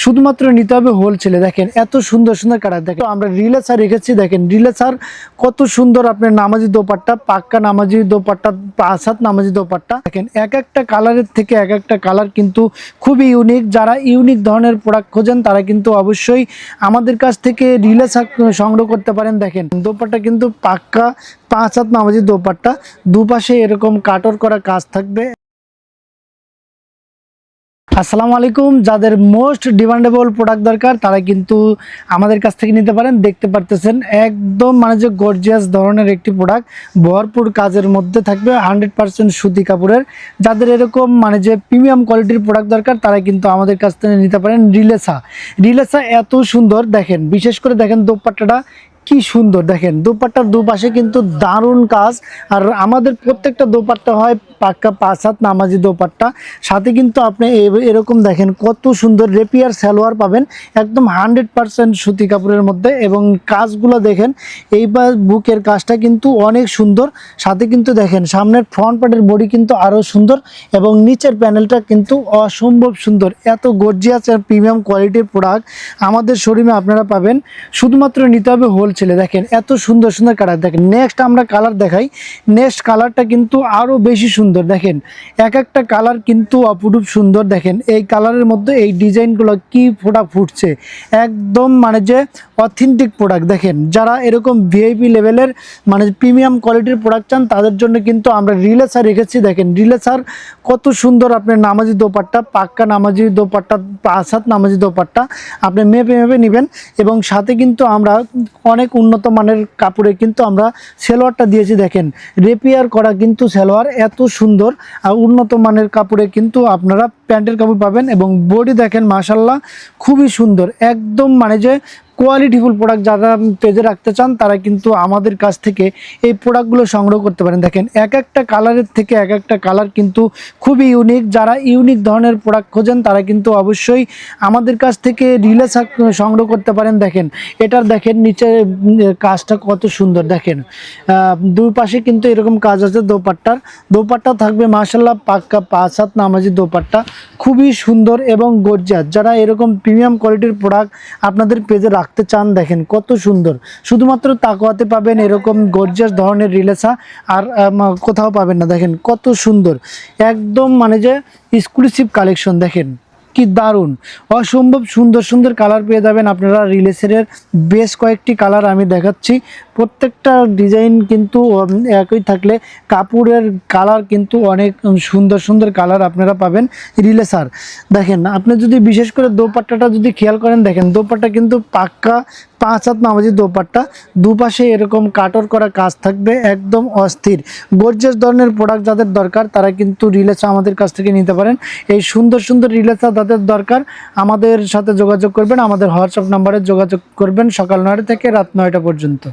শুধুমাত্র নিতে হবে হোলসেলে। দেখেন এত সুন্দর সুন্দর কালার, দেখেন আমরা রিলেসার রেখেছি। দেখেন রিলেসার কত সুন্দর, আপনার নামাজি দোপাট্টা, পাক্কা নামাজি দোপাট্টা, 5 হাত নামাজি দোপাট্টা। দেখেন এক একটা কালারের থেকে এক একটা কালার কিন্তু খুবই ইউনিক। যারা ইউনিক ধরনের প্রোডাক্ট খোঁজেন তারা কিন্তু অবশ্যই আমাদের কাছ থেকে রিলেসার সংগ্রহ করতে পারেন। দেখেন দোপাট্টা কিন্তু পাক্কা 5 হাত নামাজি দোপাট্টা, দুপাশে এরকম কাটর করা কাজ থাকবে। আসসালামু আলাইকুম। যাদের মোস্ট ডিমান্ডেবল প্রোডাক্ট দরকার তারা কিন্তু আমাদের কাছ থেকে নিতে পারেন। দেখতে পারতেছেন একদম যে গর্জিয়াস ধরনের একটি প্রোডাক্ট, ভরপুর কাজের মধ্যে থাকবে, 100% সুতি কাপড়ের। যাদের এরকম যে প্রিমিয়াম কোয়ালিটির প্রোডাক্ট দরকার তারা কিন্তু আমাদের কাছ থেকে নিতে পারেন। রিলেসা এত সুন্দর, দেখেন বিশেষ করে দেখেন দোপাট্টাটা কি সুন্দর। দেখেন দোপাট্টার দুপাশে কিন্তু দারুণ কাজ। আর আমাদের প্রত্যেকটা দোপাট্টা হয় পাক্কা 5 হাত নামাজি দোপাট্টা, সাথে কিন্তু আপনি এরকম দেখেন কত সুন্দর রেপিয়ার সালোয়ার পাবেন, একদম 100% সুতি কাপড়ের মধ্যে। এবং কাজগুলো দেখেন, এইবার বুকের কাজটা কিন্তু অনেক সুন্দর। সাথে কিন্তু দেখেন সামনের ফ্রন্ট পার্টের বডি কিন্তু আরও সুন্দর, এবং নিচের প্যানেলটা কিন্তু অসম্ভব সুন্দর। এত গর্জিয়াস আর প্রিমিয়াম কোয়ালিটির প্রোডাক্ট আমাদের শোরুমে আপনারা পাবেন। শুধুমাত্র নিতে হবে হোলসেলে। দেখেন এত সুন্দর সুন্দর কালার। দেখেন নেক্সট আমরা কালার দেখাই। নেক্সট কালারটা কিন্তু আরও বেশি সুন্দর। দেখেন এক একটা কালার কিন্তু অপরূপ সুন্দর। দেখেন এই কালারের মধ্যে এই ডিজাইনগুলো কি ফুটছে, একদম যে অথেন্টিক প্রোডাক্ট। দেখেন যারা এরকম ভিআইপি লেভেলের প্রিমিয়াম কোয়ালিটির প্রোডাক্ট চান তাদের জন্য কিন্তু আমরা রিলেসার রেখেছি। দেখেন রিলেসার কত সুন্দর, আপনার নামাজি দোপাট্টা, পাক্কা নামাজি দোপাট্টা, 5 হাত নামাজি দোপাট্টা আপনি মেপে নেবেন। এবং সাথে কিন্তু আমরা অনেক উন্নত মানের কাপড়ে কিন্তু আমরা সালোয়ারটা দিয়েছি। দেখেন রেপিয়ার করা কিন্তু সালোয়ার, এত সুন্দর। আর উন্নত মানের কাপড়ে কিন্তু আপনারা প্যান্টের কাপড় পাবেন। এবং বডি দেখেন মাশাল্লাহ খুবই সুন্দর, একদম যে কোয়ালিটিফুল প্রোডাক্ট। যারা পেজে রাখতে চান তারা কিন্তু আমাদের কাছ থেকে এই প্রোডাক্টগুলো সংগ্রহ করতে পারেন। দেখেন এক একটা কালারের থেকে এক একটা কালার কিন্তু খুবই ইউনিক। যারা ইউনিক ধরনের প্রোডাক্ট খোঁজেন তারা কিন্তু অবশ্যই আমাদের কাছ থেকে রিলেসার সংগ্রহ করতে পারেন। দেখেন এটার দেখেন নিচে কাজটা কত সুন্দর। দেখেন দুই পাশে কিন্তু এরকম কাজ আছে। দোপাট্টা থাকবে মাশাল্লাহ পাক্কা 5 হাত নামাজি দোপাট্টা, খুবই সুন্দর এবং গর্জিয়াস। যারা এরকম প্রিমিয়াম কোয়ালিটির প্রোডাক্ট আপনাদের পেজে রাখতে চান, দেখেন কত সুন্দর। শুধুমাত্র তাকওয়াতে পাবেন এরকম গর্জিয়াস ধরনের রিলেসা, আর কোথাও পাবেন না। দেখেন কত সুন্দর, একদম যে এক্সক্লুসিভ কালেকশন। দেখেন কি দারুণ, অসম্ভব সুন্দর সুন্দর কালার পেয়ে যাবেন আপনারা। রিলেসারের বেশ কয়েকটি কালার আমি দেখাচ্ছি। প্রত্যেকটা ডিজাইন কিন্তু একই থাকলে কাপড়ের কালার কিন্তু অনেক সুন্দর সুন্দর কালার আপনারা পাবেন রিলেসার। দেখেন আপনি যদি বিশেষ করে দোপাট্টাটা যদি খেয়াল করেন, দেখেন দোপাট্টা কিন্তু পাক্কা 5 হাত নামাজি দোপাট্টা, দুপাশে এরকম কাটর করা কাজ থাকবে, একদম অস্থির গর্জিয়াস ধরনের প্রোডাক্ট। যাদের দরকার তারা কিন্তু রিলেসা আমাদের কাছ থেকে নিতে পারেন। এই সুন্দর সুন্দর রিলেসা যাদের দরকার আমাদের সাথে যোগাযোগ করবেন, আমাদের হোয়াটসঅ্যাপ নাম্বারে যোগাযোগ করবেন সকাল 9টা থেকে রাত 9টা পর্যন্ত।